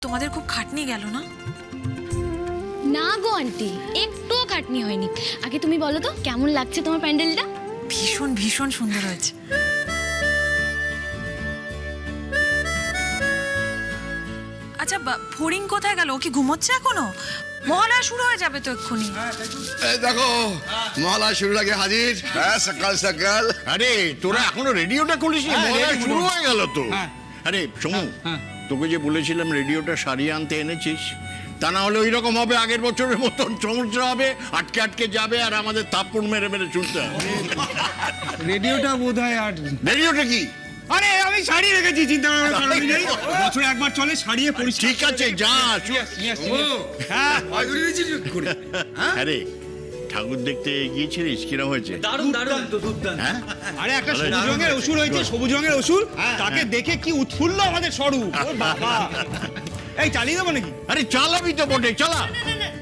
তোমাদের খুব খাটনি গেল না? না গো আন্টি, একটুও খাটনি হয়নি। আগে তুমি বলো তো কেমন লাগছে তোমার প্যান্ডেলটা? ভীষণ ভীষণ সুন্দর হয়েছে। আচ্ছা, ফড়িং কোথায় গেল? ও কি ঘুমোচ্ছে এখনো? মহালয়া শুরু হয়ে যাবে তো এক্ষুনি। এই দেখো মহালয়া শুরুর আগে হাজির। হ্যাঁ, সকাল সকাল। আরে তোরা এখনো রেডিওটা খুলিস নি? মহালয়া শুরু হয়ে গেল তো। আরে সমু, তোকে যে বলেছিলাম রেডিওটা সারিয়ে আনতে এনেছিস, তা না হলে ওই রকম হবে আগের বছরের মতন সমস্যা হবে, আটকে আটকে যাবে আর আমাদের থাপ্পড় মেরে মেরে ছুটতে হবে। রেডিওটা বোধহয় আর রেডিওটা কি? আরে আমি সারিয়ে রেখেছি, চিন্তা করার কারণ নেই। বছরে একবার চলে, সারিয়ে পরিষ্কার। ঠিক আছে, যা। হ্যাঁ, আরে ঠাকুর দেখতে গিয়েছিলিস, কিরম হয়েছে? হ্যাঁ? আরে একটা সবুজ রঙের অসুর হয়েছে, সবুজ রঙের অসুর। তাকে দেখে কি উৎফুল্ল আমাদের স্বরূপ। ও বাবা, এই চালিয়ে দেবো নাকি? আরে চালাবি তো বটে, চালা।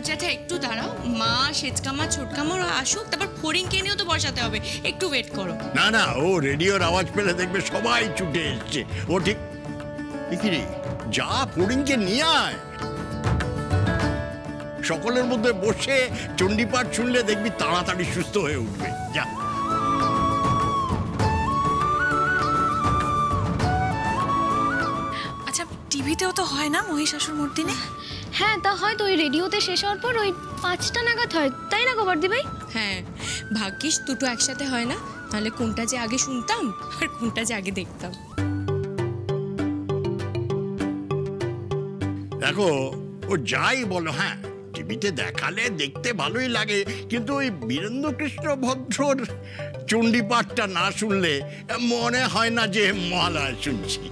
জ্যাঠা একটু দাঁড়াও, মা সেচকামা ছোটকামা ওরা আসুক, তারপর ফড়িংকে নিয়েও তো বসাতে হবে, একটু ওয়েট করো। না না, ও রেডিওর আওয়াজ পেলে দেখবে সবাই ছুটে এসছে। ও ঠিক কি রে, যা ফড়িংকে নিয়ে আয়। সকলের মধ্যে বসে চণ্ডীপাঠ শুনলে দেখবি তাড়াতাড়ি সুস্থ হয়ে উঠবে। যা। আচ্ছা, টিভিতেও তো হয় না মহিষাসুর মর্দিনী? হ্যাঁ, তা হয়তো ওই রেডিওতে শেষ হওয়ার পর ওই 5টা নাগাদ হয়, তাই না গোবর্দি ভাই? হ্যাঁ, ভাগ্যিস দুটো একসাথে হয় না, তাহলে কোনটা যে আগে শুনতাম আর কোনটা যে আগে দেখতাম। দেখো, ও যাই বলো, হ্যাঁ টিভিতে দেখালে দেখতে ভালোই লাগে, কিন্তু ওই বীরেন্দ্রকৃষ্ণ ভদ্রর চণ্ডীপাঠটা না শুনলে মনে হয় না যে মহালয়া শুনছি।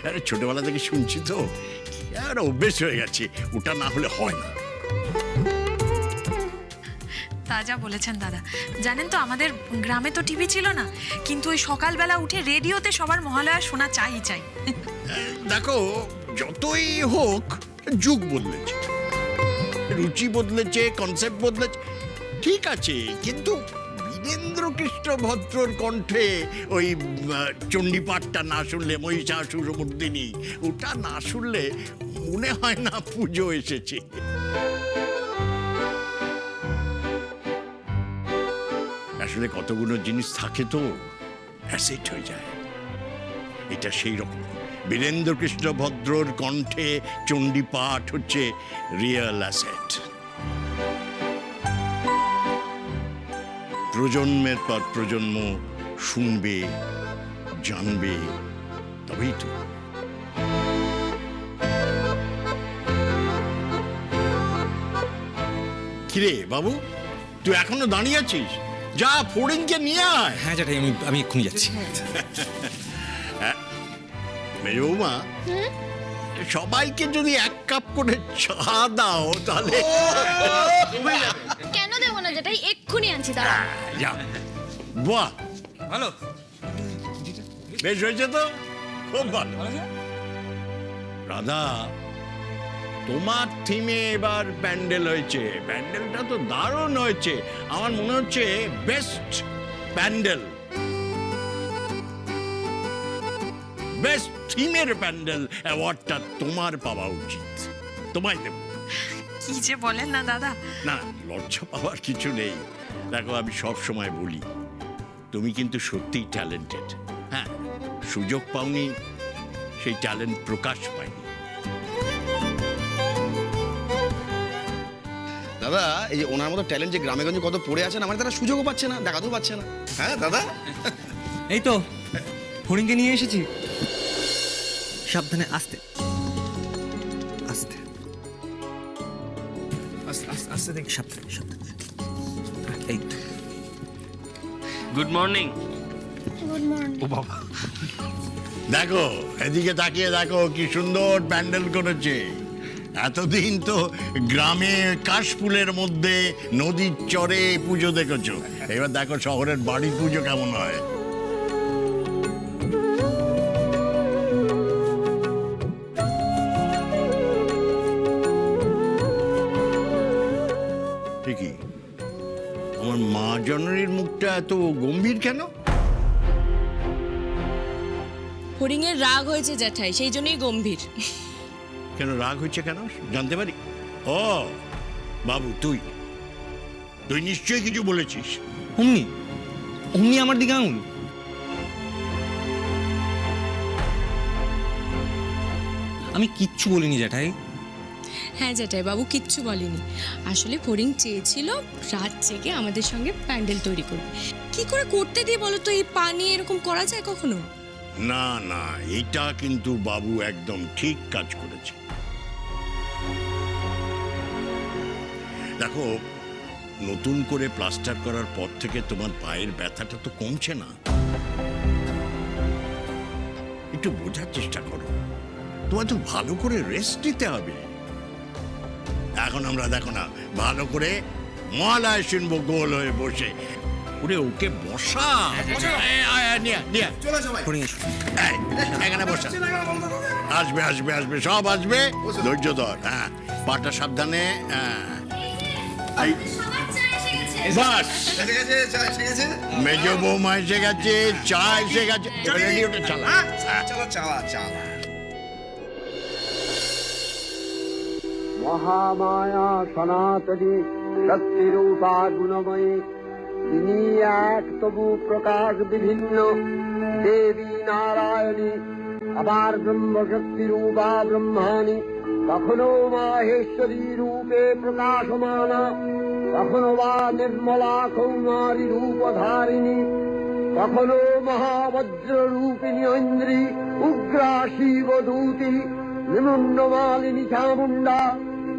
আরে ছোটবেলা থেকে শুনছি তো, আর অভ্যেস হয়ে গেছে, ওটা না হলে হয় না। তা যা বলেছেন দাদা। জানেন তো, আমাদের গ্রামে তো টিভি ছিল না, কিন্তু ওই সকালবেলা উঠে রেডিওতে সবার মহালয়া শোনা চাই চাই। দেখো, যতই হোক যুগ বদলেছে, রুচি বদলেছে, কনসেপ্ট বদলেছে, ঠিক আছে, কিন্তু বীরেন্দ্রকৃষ্ণ ভদ্রর কণ্ঠে ওই চণ্ডীপাঠটা না শুনলে, মহিষাসুর মর্দিনী ওটা না শুনলে মনে হয় না পুজো এসেছে। আসলে কতগুলো জিনিস থাকে তো অ্যাসেট হয়ে যায়, এটা সেই রকম। বীরেন্দ্রকৃষ্ণ ভদ্রর কণ্ঠে চণ্ডীপাঠ হচ্ছে রিয়েল অ্যাসেট। প্রজন্মের পর প্রজন্ম শুনবে, জানবে, তবেই তো। কিরে বাবু, তুই এখনো দাঁড়িয়ে আছিস? যা ফড়িংকে নিয়ে আয়। হ্যাঁ জ্যাঠাই, আমি এক্ষুনি যাচ্ছি। মেজবৌমা, সবাইকে যদি 1 কাপ করে চা দাও তাহলে। কেন দেবো না জ্যাঠাই, এক্ষুনি আনছি, দাঁড়া। যা। বাহ, ভালো, বেশ হয়েছে তো, খুব ভালো। রাধা, তোমার থিমে এবার প্যান্ডেল হয়েছে, প্যান্ডেলটা তো দারুণ হয়েছে। আমার মনে হচ্ছে বেস্ট প্যান্ডেল, বেস্ট থিমের প্যান্ডেল অ্যাওয়ার্ডটা তোমার পাওয়া উচিত। তোমায় দেব। কি যে বলেন না দাদা। না, লজ্জা পাওয়ার কিছু নেই। দেখো, আমি সব সময় বলি, তুমি কিন্তু সত্যিই ট্যালেন্টেড। হ্যাঁ, সুযোগ পাওনি, সেই ট্যালেন্ট প্রকাশ পায়নি। দাদা, এই যে ওনার মতো ট্যালেন্ট যে গ্রামে গঞ্জে কত পড়ে আছে না, মানে তারা সুযোগও পাচ্ছে না, দেখাতেও পাচ্ছে না। হ্যাঁ দাদা, এই তো ফড়িংকে নিয়ে এসেছি। সাবধানে, আস্তে আস্তে আস্তে দেখ, সাবধানে সাবধানে। এই তো। Good morning. ও বাবা, দেখো, এদিকে তাকিয়ে দেখো, কি সুন্দর প্যান্ডেল করেছে। এতদিন তো গ্রামে কাশফুলের মধ্যে নদীর চরে পুজো দেখেছো, এবার দেখো শহরের বাড়ির পুজো কেমন হয়। ঠিকই, আমার মা জননীর মুখটা এত গম্ভীর কেন? ফড়িংয়ের রাগ হয়েছে জ্যাঠাই, সেই জন্যই গম্ভীর। কেন রাগ হচ্ছে কেন জানতে পারি? ও বাবু, তুই তুই নিশ্চয়ই কিছু বলেছিস। অমনি অমনি আমার দিকে আঙুল। আমি কিচ্ছু বলিনি জ্যাঠাই। হ্যাঁ জ্যাঠাই বাবু কিচ্ছু বলেনি। আসলে ফড়িং চেয়েছিল রাত জেগে আমাদের সঙ্গে প্যান্ডেল তৈরি করবে। কি করে করতে দিয়ে বলো তো, এই পানি এরকম করা যায় কখনো? না না, এইটা কিন্তু বাবু একদম ঠিক কাজ করেছে। দেখো, নতুন করে প্লাস্টার করার পর থেকে তোমার পায়ের ব্যথাটা তো কমছে না। একটু বোঝার চেষ্টা করো, তোমার তো ভালো করে রেস্ট নিতে হবে। এখন আমরা দেখো না ভালো করে মহালয় শুনবো গোল হয়ে বসে। ওরে ওকে বসা, ফড়িং এসো। এখানে বসা। আসবে আসবে আসবে, সব আসবে, ধৈর্য ধর। হ্যাঁ, পাটা সাবধানে। হ্যাঁ, বাস মেজ বৌমা এসে গেছে, চা এসে গেছে, রেডিওটা চালা। চলো চালা চালা। মহামায়া সনাতনী শক্তিরূপা গুণময়ী, তিনি এক তবু প্রকাশ বিভিন্ন দেবী নারায়ণী, আবার ব্রহ্মশক্তি রূপা ব্রহ্মাণী, কখনো মাহেশ্বরী রূপে প্রকাশমানা, কখনো বা নির্মলা কৌমারী রূপধারিণী, কখনো মহাবজ্র রূপিণী ঐন্দ্রী, উগ্রা শিবদূতি, নিমুন্নমালিনী চামুণ্ডা,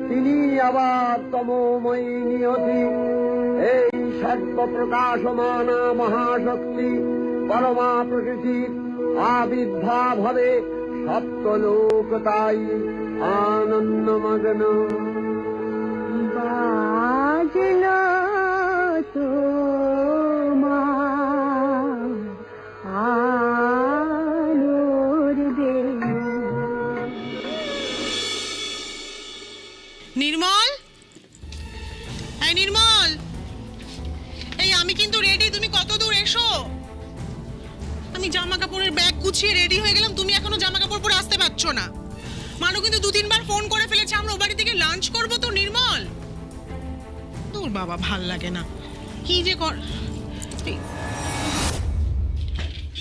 তিনি আবার তমোময়ী নিয়তি। এই সর্বপ্রকাশমানা মহাশক্তি পরমা প্রকৃতির আবির্ভাব হবে সপ্তলোক, তাই আনন্দমগ্ন। বাজনা তোমার আলোর বেণী। নির্মল, এই নির্মল, এই আমি কিন্তু রেডি, তুমি কত দূর এসো। আমি জামা কাপড়ের ব্যাগ গুছিয়ে রেডি হয়ে গেলাম, তুমি এখনো জামা কাপড় পরে আসতে পারছো না। মানু কিন্তু 2-3 বার ফোন করে ফেলেছে, আমরা ও বাড়ি থেকে লাঞ্চ করবো তো। নির্মল, তোর বাবা ভাল লাগে না, কি যে কর।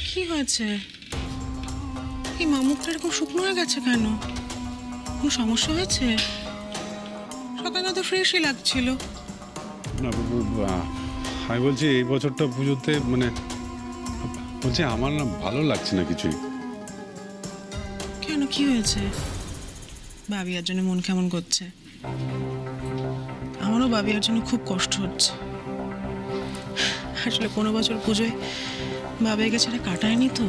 কি হয়েছে? এই মুখটা এরকম শুকনো হয়ে গেছে কেন? কোনো সমস্যা হয়েছে? সকালে তো ফ্রেশই লাগছিল। না বাবু, আমি বলছি এই বছরটা পুজোতে মানে বলছি আমার না ভালো লাগছে না কিছুই। কেন, কি হয়েছে? বাবিয়ার জন্য মন কেমন করছে? আমারও বাবিয়ার জন্য খুব কষ্ট হচ্ছে। আসলে কোনো বছর পুজোয় বাবিয়াকে ছেড়ে কাটায়নি তো।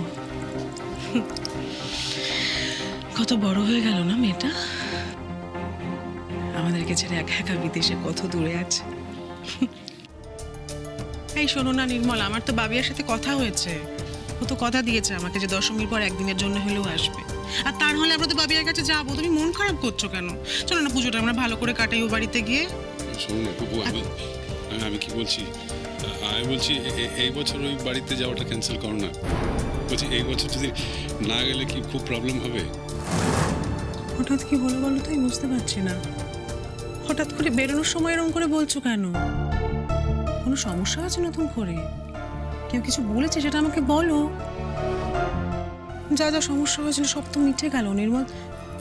কত বড় হয়ে গেল না মেয়েটা, আমাদেরকে ছেড়ে একা একা বিদেশে কত দূরে আছে। এই শোনো না নির্মল, আমার তো বাবিয়ার সাথে কথা হয়েছে। ও তো কথা দিয়েছে আমাকে যে দশমীর পর একদিনের জন্য হলেও আসবে। আর তার হলে আমরা তো বাবিয়ার কাছে যাবো। তুমি মন খারাপ করছো কেন? চলো না পুজোটা আমরা ভালো করে কাটাই ও বাড়িতে গিয়ে। শোনো না বাবু, আমি কি বলছি, আমি বলছি এই বছর ওই বাড়িতে যাওয়াটা ক্যান্সেল করো না। বলছি এই বছর যদি না গেলে কি খুব প্রবলেম হবে? হঠাৎ কি হলো বলো তো, আমি বুঝতে পারছি না। হঠাৎ করে বেরোনোর সময় এরকম করে বলছো কেন? কোনো সমস্যা আছে নতুন করে? কেউ কিছু বলেছে সেটা আমাকে বলো। যা যা সমস্যা হয়েছিল সব তো মিটে গেল নির্মল।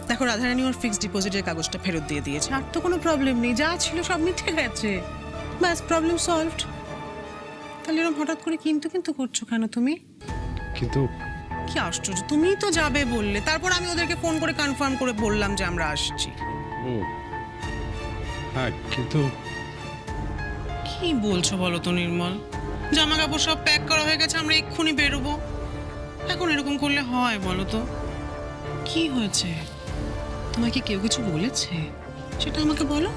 দেখো রাধারানী ওর ফিক্সড ডিপোজিটের কাগজটা ফেরত দিয়ে দিয়েছে, আর তো কোনো প্রবলেম নেই, যা ছিল সব মিটে গেছে, ব্যাস প্রবলেম সলভড। তাহলে এরকম হঠাৎ করে কিন্তু কিন্তু করছো কেন তুমি? কিন্তু কি আশ্চর্য, তুমিই তো যাবে বললে, তারপর আমি ওদেরকে ফোন করে কনফার্ম করে বললাম যে আমরা আসছি। ও হ্যাঁ, কিন্তু কি বলছো বলো তো নির্মল? জামা কাপড় সব প্যাক করা হয়ে গেছে, আমরা এক্ষুনি বেরোবো। এখন এরকম করলে হয় বলো তো? কি হয়েছে? তোমাকে কেউ কিছু বলেছে সেটা আমাকে বলো।